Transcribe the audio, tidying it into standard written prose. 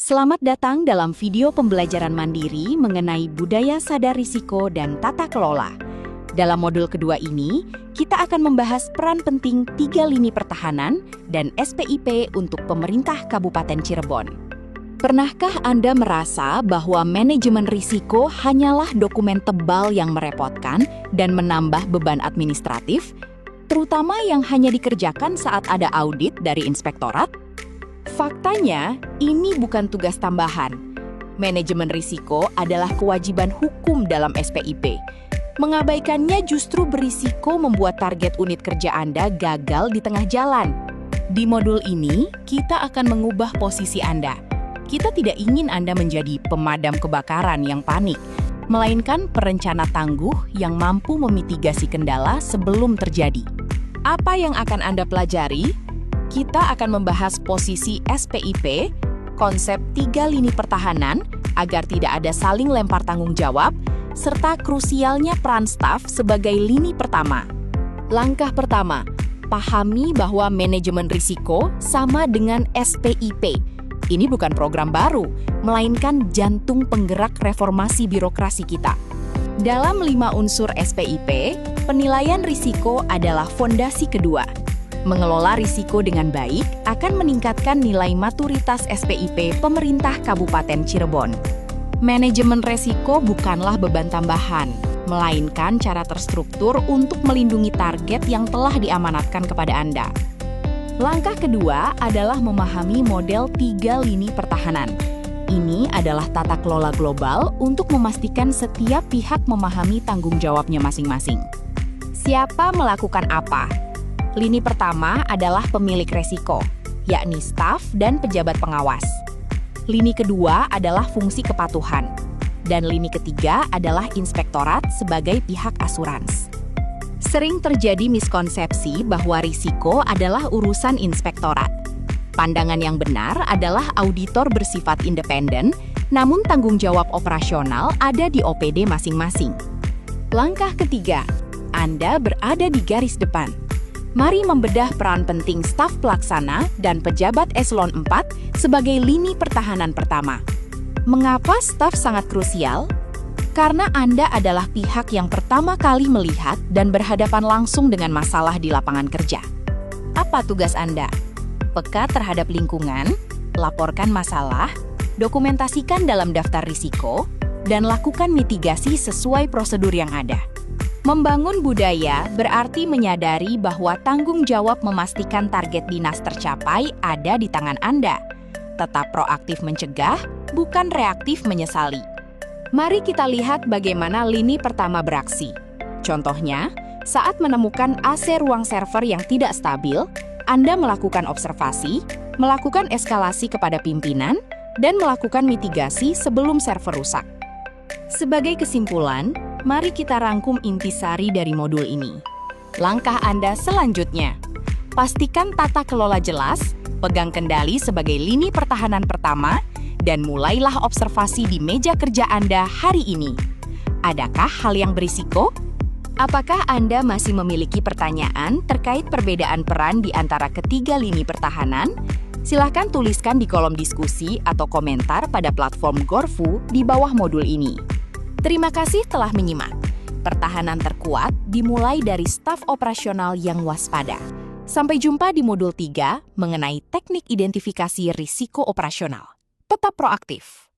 Selamat datang dalam video pembelajaran mandiri mengenai budaya sadar risiko dan tata kelola. Dalam modul kedua ini, kita akan membahas peran penting 3 lini pertahanan dan SPIP untuk pemerintah Kabupaten Cirebon. Pernahkah Anda merasa bahwa manajemen risiko hanyalah dokumen tebal yang merepotkan dan menambah beban administratif, terutama yang hanya dikerjakan saat ada audit dari inspektorat? Faktanya, ini bukan tugas tambahan. Manajemen risiko adalah kewajiban hukum dalam SPIP. Mengabaikannya justru berisiko membuat target unit kerja Anda gagal di tengah jalan. Di modul ini, kita akan mengubah posisi Anda. Kita tidak ingin Anda menjadi pemadam kebakaran yang panik, melainkan perencana tangguh yang mampu memitigasi kendala sebelum terjadi. Apa yang akan Anda pelajari? Kita akan membahas posisi SPIP, konsep 3 lini pertahanan agar tidak ada saling lempar tanggung jawab, serta krusialnya peran staf sebagai lini pertama. Langkah pertama, pahami bahwa manajemen risiko sama dengan SPIP. Ini bukan program baru, melainkan jantung penggerak reformasi birokrasi kita. Dalam 5 unsur SPIP, penilaian risiko adalah fondasi kedua. Mengelola risiko dengan baik akan meningkatkan nilai maturitas SPIP pemerintah Kabupaten Cirebon. Manajemen risiko bukanlah beban tambahan, melainkan cara terstruktur untuk melindungi target yang telah diamanatkan kepada Anda. Langkah kedua adalah memahami model 3 lini pertahanan. Ini adalah tata kelola global untuk memastikan setiap pihak memahami tanggung jawabnya masing-masing. Siapa melakukan apa? Lini pertama adalah pemilik resiko, yakni staf dan pejabat pengawas. Lini kedua adalah fungsi kepatuhan. Dan lini ketiga adalah inspektorat sebagai pihak asurans. Sering terjadi miskonsepsi bahwa risiko adalah urusan inspektorat. Pandangan yang benar adalah auditor bersifat independen, namun tanggung jawab operasional ada di OPD masing-masing. Langkah ketiga, Anda berada di garis depan. Mari membedah peran penting staf pelaksana dan pejabat eselon 4 sebagai lini pertahanan pertama. Mengapa staf sangat krusial? Karena Anda adalah pihak yang pertama kali melihat dan berhadapan langsung dengan masalah di lapangan kerja. Apa tugas Anda? Peka terhadap lingkungan, laporkan masalah, dokumentasikan dalam daftar risiko, dan lakukan mitigasi sesuai prosedur yang ada. Membangun budaya berarti menyadari bahwa tanggung jawab memastikan target dinas tercapai ada di tangan Anda. Tetap proaktif mencegah, bukan reaktif menyesali. Mari kita lihat bagaimana lini pertama beraksi. Contohnya, saat menemukan AC ruang server yang tidak stabil, Anda melakukan observasi, melakukan eskalasi kepada pimpinan, dan melakukan mitigasi sebelum server rusak. Sebagai kesimpulan, mari kita rangkum intisari dari modul ini. Langkah Anda selanjutnya. Pastikan tata kelola jelas, pegang kendali sebagai lini pertahanan pertama, dan mulailah observasi di meja kerja Anda hari ini. Adakah hal yang berisiko? Apakah Anda masih memiliki pertanyaan terkait perbedaan peran di antara ketiga lini pertahanan? Silahkan tuliskan di kolom diskusi atau komentar pada platform Gorfu di bawah modul ini. Terima kasih telah menyimak. Pertahanan terkuat dimulai dari staf operasional yang waspada. Sampai jumpa di modul 3 mengenai teknik identifikasi risiko operasional. Tetap proaktif.